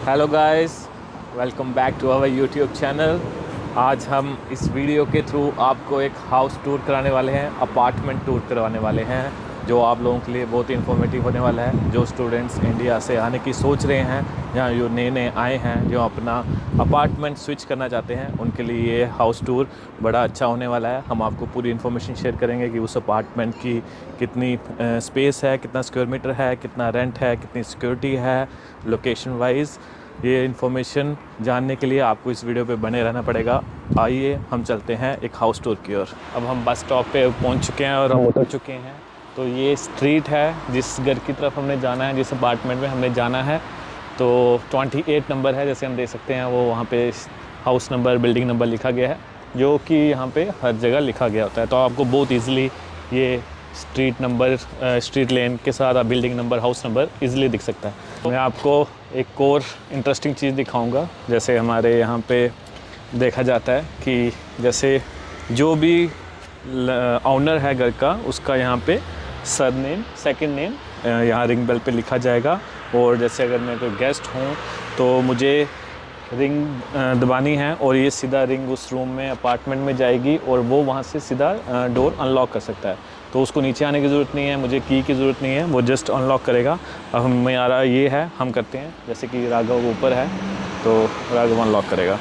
Hello guys, welcome back to our YouTube channel. आज हम इस वीडियो के थ्रू आपको एक हाउस टूर कराने वाले हैं, अपार्टमेंट टूर करवाने वाले हैं, जो आप लोगों के लिए बहुत ही इन्फॉर्मेटिव होने वाला है। जो स्टूडेंट्स इंडिया से आने की सोच रहे हैं या जो नए नए आए हैं, जो अपना अपार्टमेंट स्विच करना चाहते हैं, उनके लिए ये हाउस टूर बड़ा अच्छा होने वाला है। हम आपको पूरी इन्फॉर्मेशन शेयर करेंगे कि उस अपार्टमेंट की कितनी स्पेस है, कितना स्क्वायर मीटर है, कितना रेंट है, कितनी सिक्योरिटी है, लोकेशन वाइज। ये इन्फॉर्मेशन जानने के लिए आपको इस वीडियो पे बने रहना पड़ेगा। आइए हम चलते हैं एक हाउस टूर की ओर। अब हम बस स्टॉप पे पहुंच चुके हैं और हम उतर चुके हैं। तो ये स्ट्रीट है जिस घर की तरफ हमने जाना है, जिस अपार्टमेंट में हमने जाना है। तो 28 नंबर है, जैसे हम देख सकते हैं वो वहाँ पे हाउस नंबर, बिल्डिंग नंबर लिखा गया है, जो कि यहाँ पे हर जगह लिखा गया होता है। तो आपको बहुत ईज़िली ये स्ट्रीट नंबर, स्ट्रीट लेन के साथ building number, house number easily दिख सकता है। मैं आपको एक और इंटरेस्टिंग चीज़ दिखाऊंगा। जैसे हमारे यहाँ पे देखा जाता है कि जैसे जो भी ऑनर है घर का, उसका यहाँ पे सरनेम, सेकंड नेम यहाँ रिंग बेल पे लिखा जाएगा। और जैसे अगर मैं कोई गेस्ट हूँ तो मुझे रिंग दबानी है और ये सीधा रिंग उस रूम में, अपार्टमेंट में जाएगी और वो वहाँ से सीधा डोर अनलॉक कर सकता है। तो उसको नीचे आने की ज़रूरत नहीं है, मुझे की ज़रूरत नहीं है, वो जस्ट अनलॉक करेगा। अब हमारा ये है, हम करते हैं। जैसे कि राघव ऊपर है तो राघव अनलॉक करेगा।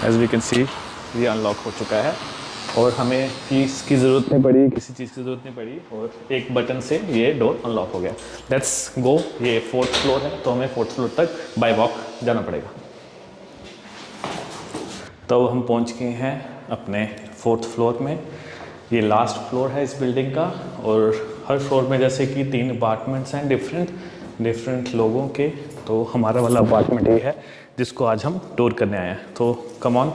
एज वी कैन सी ये अनलॉक हो चुका है और हमें कीज़ की ज़रूरत नहीं पड़ी, किसी चीज़ की ज़रूरत नहीं पड़ी, और एक बटन से ये डोर अनलॉक हो गया। Let's go. ये 4th फ्लोर है तो हमें 4th फ्लोर तक बाय वॉक जाना पड़ेगा। तो हम पहुंच गए हैं अपने 4th फ्लोर में। ये लास्ट फ्लोर है इस बिल्डिंग का, और हर फ्लोर में जैसे कि 3 अपार्टमेंट्स हैं डिफरेंट लोगों के। तो हमारा वाला अपार्टमेंट ये है जिसको आज हम टूर करने आए हैं। तो कम ऑन,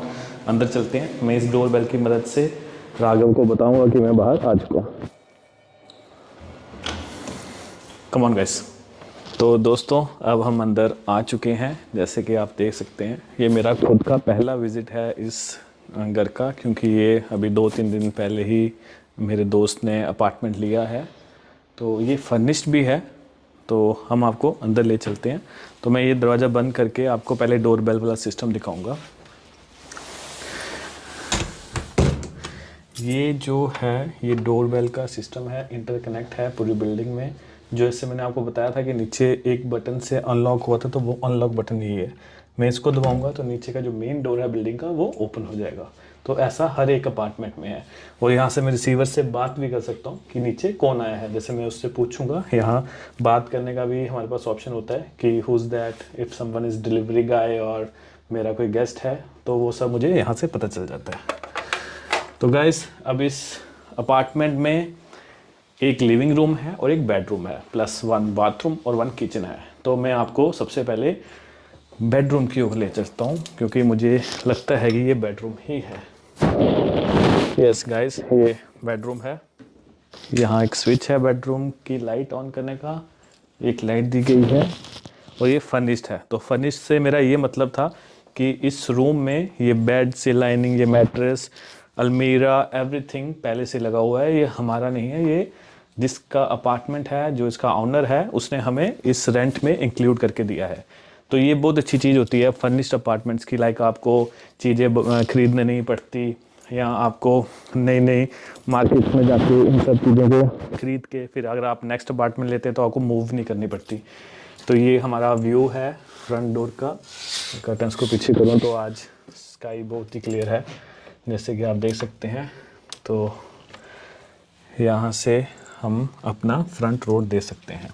अंदर चलते हैं। मैं इस डोर बेल की मदद से राघव को बताऊंगा कि मैं बाहर आ चुका हूँ। Come on guys. तो दोस्तों, अब हम अंदर आ चुके हैं। जैसे कि आप देख सकते हैं, ये मेरा खुद का पहला विज़िट है इस घर का, क्योंकि ये अभी 2-3 दिन पहले ही मेरे दोस्त ने अपार्टमेंट लिया है। तो ये फर्निश्ड भी है। तो हम आपको अंदर ले चलते हैं। तो मैं ये दरवाज़ा बंद करके आपको पहले डोर बेल वाला सिस्टम दिखाऊंगा। ये जो है, ये डोर बेल का सिस्टम है, इंटरकनेक्ट है पूरी बिल्डिंग में। जो इससे मैंने आपको बताया था कि नीचे एक बटन से अनलॉक हुआ था, तो वो अनलॉक बटन यही है। मैं इसको दबाऊंगा तो नीचे का जो मेन डोर है बिल्डिंग का, वो ओपन हो जाएगा। तो ऐसा हर एक अपार्टमेंट में है। और यहाँ से मैं रिसीवर से बात भी कर सकता हूँ कि नीचे कौन आया है। जैसे मैं उससे पूछूंगा, यहाँ बात करने का भी हमारे पास ऑप्शन होता है कि who is that, if someone is delivery गाय और मेरा कोई गेस्ट है, तो वो सब मुझे यहाँ से पता चल जाता है। तो गाइस, अब इस अपार्टमेंट में एक लिविंग रूम है और एक बेडरूम है, प्लस 1 बाथरूम और 1 किचन है। तो मैं आपको सबसे पहले बेडरूम की ओर ले चलता हूँ, क्योंकि मुझे लगता है कि ये बेडरूम ही है। यस गाइस, ये बेडरूम है। यहाँ एक स्विच है बेडरूम की लाइट ऑन करने का, एक लाइट दी गई है, और ये फर्निश्ड है। तो फर्निश्ड से मेरा ये मतलब था कि इस रूम में ये बेड से लाइनिंग, ये मैट्रेस, अलमीरा, एवरीथिंग पहले से लगा हुआ है। ये हमारा नहीं है, ये जिसका अपार्टमेंट है, जो इसका ऑनर है, उसने हमें इस रेंट में इंक्लूड करके दिया है। तो ये बहुत अच्छी चीज़ होती है फर्निश्ड अपार्टमेंट्स की। लाइक आपको चीज़ें खरीदने नहीं पड़ती, या आपको नई नई मार्केट में जाके इन सब चीज़ों को खरीद के फिर अगर आप नेक्स्ट अपार्टमेंट लेते हैं तो आपको मूव नहीं करनी पड़ती। तो ये हमारा व्यू है फ्रंट डोर का। कर्टन्स को पीछे करूँ तो आज स्काई बहुत ही क्लियर है, जैसे कि आप देख सकते हैं। तो यहाँ से हम अपना फ्रंट रोड दे सकते हैं।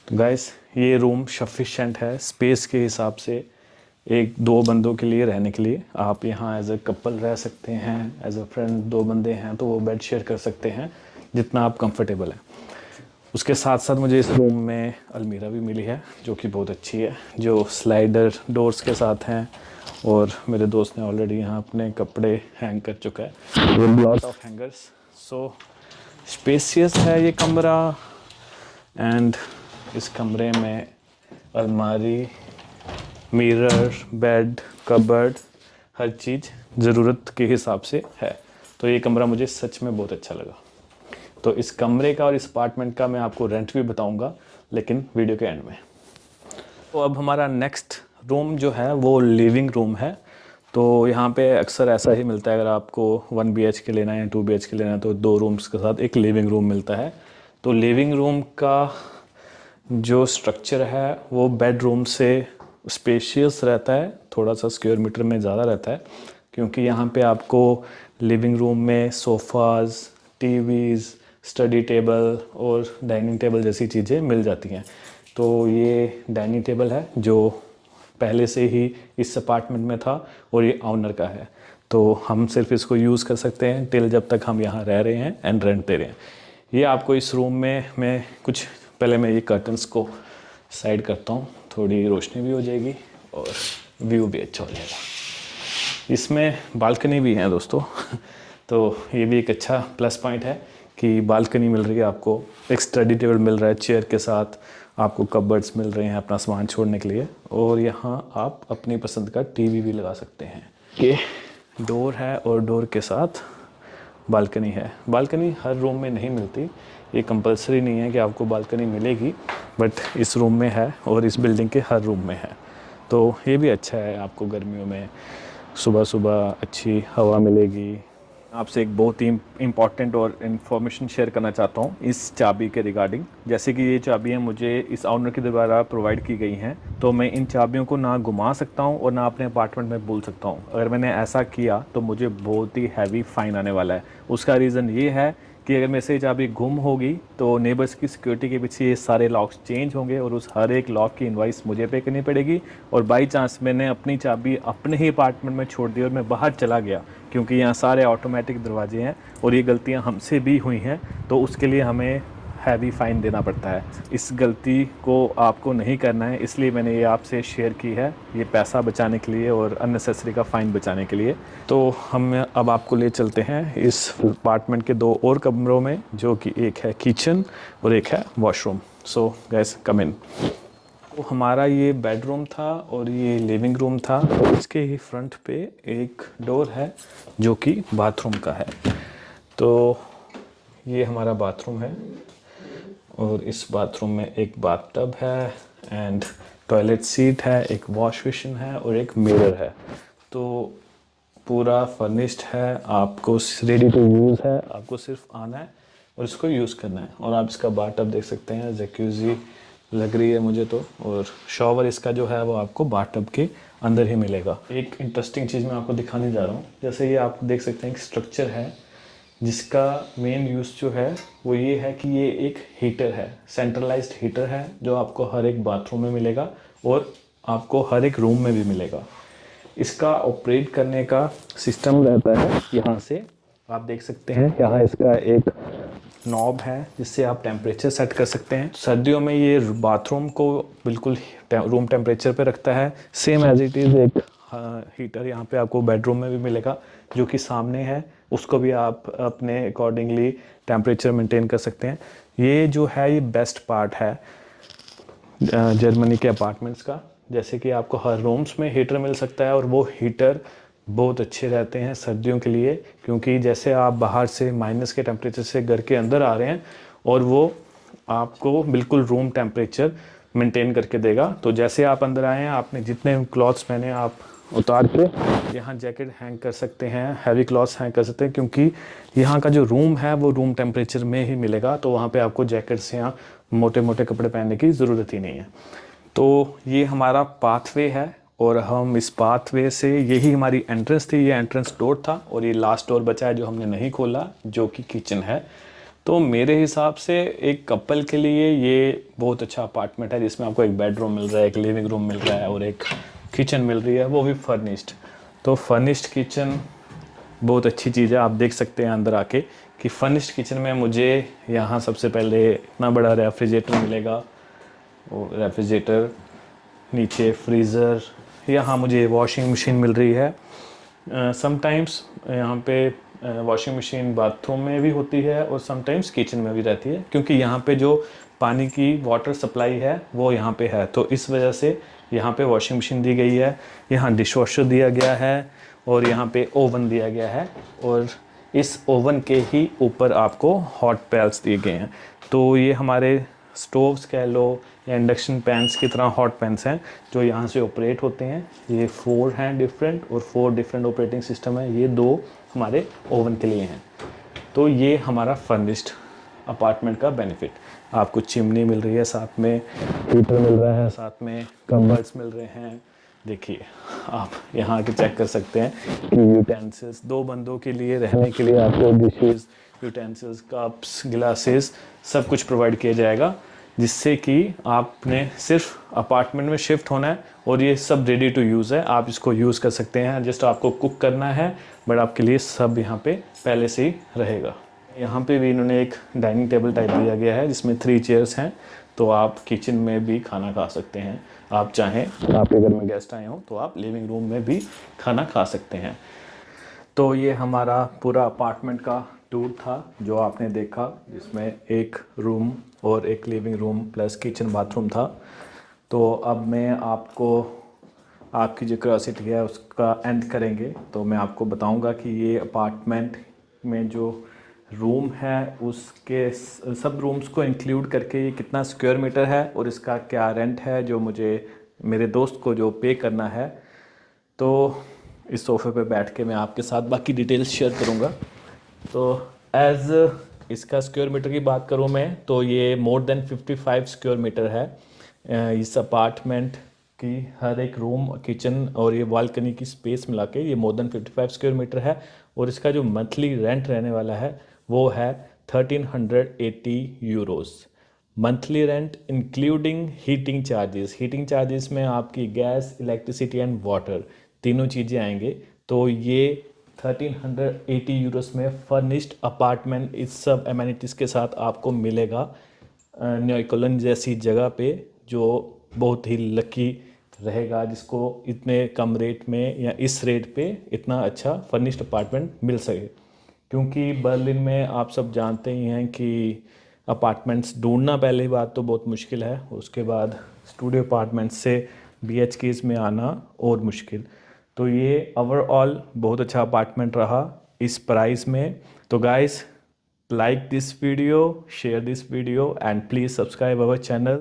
तो गाइस, ये रूम सफिशेंट है स्पेस के हिसाब से। 1-2 बंदों के लिए रहने के लिए आप यहाँ एज अ कपल रह सकते हैं, एज अ फ्रेंड 2 बंदे हैं तो वो बेड शेयर कर सकते हैं जितना आप कंफर्टेबल हैं। उसके साथ साथ मुझे इस रूम में अलमीरा भी मिली है, जो कि बहुत अच्छी है, जो स्लाइडर डोर्स के साथ हैं। और मेरे दोस्त ने ऑलरेडी यहाँ अपने कपड़े हैंग कर चुका है, lot of hangers. So spacious है ये कमरा। एंड इस कमरे में अलमारी, मिरर, बेड, कबर्ड, हर चीज़ ज़रूरत के हिसाब से है। तो ये कमरा मुझे सच में बहुत अच्छा लगा। तो इस कमरे का और इस अपार्टमेंट का मैं आपको रेंट भी बताऊंगा, लेकिन वीडियो के एंड में। तो अब हमारा नेक्स्ट रूम जो है वो लिविंग रूम है। तो यहाँ पे अक्सर ऐसा ही मिलता है, अगर आपको 1 BHK लेना है या 2 BHK लेना है तो 2 रूम्स के साथ एक लिविंग रूम मिलता है। तो लिविंग रूम का जो स्ट्रक्चर है वो बेडरूम से स्पेशियस रहता है, थोड़ा सा स्क्वायर मीटर में ज़्यादा रहता है, क्योंकि यहाँ पे आपको लिविंग रूम में सोफ़ाज़, टीवीज़, स्टडी टेबल और डाइनिंग टेबल जैसी चीज़ें मिल जाती हैं। तो ये डाइनिंग टेबल है जो पहले से ही इस अपार्टमेंट में था और ये ऑनर का है, तो हम सिर्फ इसको यूज़ कर सकते हैं टिल जब तक हम यहाँ रह रहे हैं एंड रेंट दे रहे हैं। ये आपको इस रूम में मैं कुछ पहले मैं ये कर्टन्स को साइड करता हूँ, थोड़ी रोशनी भी हो जाएगी और व्यू भी अच्छा हो जाएगा। इसमें बालकनी भी है दोस्तों तो ये भी एक अच्छा प्लस पॉइंट है कि बालकनी मिल रही है आपको, एक स्टडी टेबल मिल रहा है चेयर के साथ, आपको कबर्ड्स मिल रहे हैं अपना सामान छोड़ने के लिए, और यहाँ आप अपनी पसंद का टीवी भी लगा सकते हैं। ये डोर है और डोर के साथ बालकनी है। बालकनी हर रूम में नहीं मिलती, ये कंपलसरी नहीं है कि आपको बालकनी मिलेगी, बट इस रूम में है और इस बिल्डिंग के हर रूम में है। तो ये भी अच्छा है, आपको गर्मियों में सुबह सुबह अच्छी हवा मिलेगी। आपसे एक बहुत ही इम्पॉर्टेंट और इन्फॉर्मेशन शेयर करना चाहता हूँ इस चाबी के रिगार्डिंग। जैसे कि ये चाबियाँ मुझे इस ऑनर के द्वारा प्रोवाइड की गई हैं, तो मैं इन चाबियों को ना घुमा सकता हूँ और ना अपने अपार्टमेंट में भूल सकता हूँ। अगर मैंने ऐसा किया तो मुझे बहुत ही हैवी फ़ाइन आने वाला है। उसका रीज़न ये है कि अगर मेरे से चाबी गुम होगी तो नेबर्स की सिक्योरिटी के पीछे ये सारे लॉक्स चेंज होंगे और उस हर एक लॉक की इनवाइस मुझे पे करनी पड़ेगी। और बाई चांस मैंने अपनी चाबी अपने ही अपार्टमेंट में छोड़ दी और मैं बाहर चला गया, क्योंकि यहाँ सारे ऑटोमेटिक दरवाजे हैं और ये गलतियाँ हमसे भी हुई हैं, तो उसके लिए हमें हैवी फ़ाइन देना पड़ता है। इस गलती को आपको नहीं करना है, इसलिए मैंने ये आपसे शेयर की है, ये पैसा बचाने के लिए और अननेसेसरी का फ़ाइन बचाने के लिए। तो हम अब आपको ले चलते हैं इस अपार्टमेंट के 2 और कमरों में, जो कि एक है किचन और एक है वॉशरूम। सो गाइस कम इन। तो हमारा ये बेडरूम था और ये लिविंग रूम था, और इसके ही फ्रंट पे एक डोर है जो कि बाथरूम का है। तो ये हमारा बाथरूम है और इस बाथरूम में एक बाथटब है एंड टॉयलेट सीट है, एक वॉश बेसिन है और एक मिरर है। तो पूरा फर्निश्ड है, आपको रेडी टू यूज़ है, आपको सिर्फ आना है और इसको यूज़ करना है। और आप इसका बाथटब देख सकते हैं, जैक्यूज़ी लग रही है मुझे तो, और शॉवर इसका जो है वो आपको बाथटब के अंदर ही मिलेगा। एक इंटरेस्टिंग चीज़ मैं आपको दिखाने जा रहा हूँ। जैसे ये आप देख सकते हैं एक स्ट्रक्चर है जिसका मेन यूज़ जो है वो ये है कि ये एक हीटर है, सेंट्रलाइज्ड हीटर है, जो आपको हर एक बाथरूम में मिलेगा और आपको हर एक रूम में भी मिलेगा। इसका ऑपरेट करने का सिस्टम रहता है, यहाँ से आप देख सकते हैं, यहाँ इसका एक नॉब है जिससे आप टेम्परेचर सेट कर सकते हैं। सर्दियों में ये बाथरूम को बिल्कुल रूम टेम्परेचर पे रखता है। सेम एज इट इज़ एक हीटर यहाँ पे आपको बेडरूम में भी मिलेगा, जो कि सामने है, उसको भी आप अपने अकॉर्डिंगली टेम्परेचर मेंटेन कर सकते हैं। ये जो है ये बेस्ट पार्ट है जर्मनी के अपार्टमेंट्स का, जैसे कि आपको हर रूम्स में हीटर मिल सकता है और वो हीटर बहुत अच्छे रहते हैं सर्दियों के लिए, क्योंकि जैसे आप बाहर से माइनस के टेम्परेचर से घर के अंदर आ रहे हैं और वो आपको बिल्कुल रूम टेम्परेचर मेंटेन करके देगा। तो जैसे आप अंदर आए हैं, आपने जितने क्लॉथ्स पहने आप उतार के यहाँ जैकेट हैंग कर सकते हैं, हैवी क्लॉथ्स हैंग कर सकते हैं, क्योंकि यहाँ का जो रूम है वो रूम टेम्परेचर में ही मिलेगा। तो वहाँ पे आपको जैकेट्स या मोटे मोटे कपड़े पहनने की ज़रूरत ही नहीं है। तो ये हमारा पाथवे है और हम इस पाथवे से, यही हमारी एंट्रेंस थी, ये एंट्रेंस डोर था और ये लास्ट डोर बचा है जो हमने नहीं खोला, जो कि किचन है। तो मेरे हिसाब से एक कपल के लिए ये बहुत अच्छा अपार्टमेंट है, जिसमें आपको एक बेडरूम मिल रहा है, एक लिविंग रूम मिल रहा है और एक किचन मिल रही है, वो भी फर्निश्ड। तो फर्निश्ड किचन बहुत अच्छी चीज़ है। आप देख सकते हैं अंदर आके कि फर्निश्ड किचन में मुझे यहाँ सबसे पहले इतना बड़ा रेफ्रिजरेटर मिलेगा, और रेफ्रिजरेटर, नीचे फ्रीज़र, यहाँ मुझे वॉशिंग मशीन मिल रही है। समटाइम्स यहाँ पे वॉशिंग मशीन बाथरूम में भी होती है और समटाइम्स किचन में भी रहती है, क्योंकि यहाँ पे जो पानी की वाटर सप्लाई है वो यहाँ पे है, तो इस वजह से यहाँ पे वॉशिंग मशीन दी गई है, यहाँ डिश वॉशर दिया गया है और यहाँ पे ओवन दिया गया है। और इस ओवन के ही ऊपर आपको हॉट पैल्स दिए गए हैं। तो ये हमारे स्टोव्स कह लो या इंडक्शन पैंस की तरह हॉट पैंस हैं जो यहाँ से ऑपरेट होते हैं। ये 4 हैं डिफरेंट, और 4 डिफरेंट ऑपरेटिंग सिस्टम है। ये 2 हमारे ओवन के लिए हैं। तो ये हमारा फर्निश्ड अपार्टमेंट का बेनिफिट। आपको चिमनी मिल रही है, साथ में हीटर मिल रहा है, साथ में कंबल्स मिल रहे हैं। देखिए आप यहाँ आके चेक कर सकते हैं कि यूटेंसिल्स 2 बंदों के लिए रहने के लिए आपको डिशेस, यूटेंसिल्स, कप्स, गिलासेस सब कुछ प्रोवाइड किया जाएगा, जिससे कि आपने सिर्फ अपार्टमेंट में शिफ्ट होना है और ये सब रेडी टू यूज़ है। आप इसको यूज़ कर सकते हैं, जस्ट आपको कुक करना है, बट आपके लिए सब यहाँ पे पहले से ही रहेगा। यहाँ पे भी इन्होंने एक डाइनिंग टेबल टाइप दिया गया है जिसमें 3 चेयर्स हैं, तो आप किचन में भी खाना खा सकते हैं। आप चाहें, आपके घर में गेस्ट आए हों तो आप लिविंग रूम में भी खाना खा सकते हैं। तो ये हमारा पूरा अपार्टमेंट का टूर था जो आपने देखा, जिसमें एक रूम और एक living room plus kitchen bathroom था। तो अब मैं आपको, आपकी जो क्यूरियोसिटी है उसका एंड करेंगे, तो मैं आपको बताऊंगा कि ये अपार्टमेंट में जो रूम है उसके सब रूम्स को इंक्लूड करके ये कितना स्क्वायर मीटर है और इसका क्या रेंट है जो मुझे, मेरे दोस्त को जो पे करना है। तो इस सोफ़े पे बैठ के मैं आपके साथ बाकी डिटेल्स शेयर करूँगा। तो एज़ इसका स्क्वायर मीटर की बात करूँ मैं, तो ये मोर देन 55 स्क्वायर मीटर है। इस अपार्टमेंट की हर एक रूम, किचन और ये बालकनी की स्पेस मिला के ये मोर देन 55 स्क्वायर मीटर है। और इसका जो मंथली रेंट रहने वाला है वो है 1380 Euros monthly rent, including heating charges. Heating charges में आपकी गैस, इलेक्ट्रिसिटी एंड वाटर तीनों चीज़ें आएंगे। तो ये 1380 यूरोस में फर्निश्ड अपार्टमेंट इस सब एमेनिटीज़ के साथ आपको मिलेगा न्यूकॉलन जैसी जगह पे, जो बहुत ही लकी रहेगा जिसको इतने कम रेट में या इस रेट पे इतना अच्छा फर्निश्ड अपार्टमेंट मिल सके। क्योंकि बर्लिन में आप सब जानते ही हैं कि अपार्टमेंट्स ढूंढना पहली बात तो बहुत मुश्किल है, उसके बाद स्टूडियो अपार्टमेंट्स से BHKs में आना और मुश्किल। तो ये ओवरऑल बहुत अच्छा अपार्टमेंट रहा इस प्राइस में। तो guys, like this video, share this video and please subscribe our channel.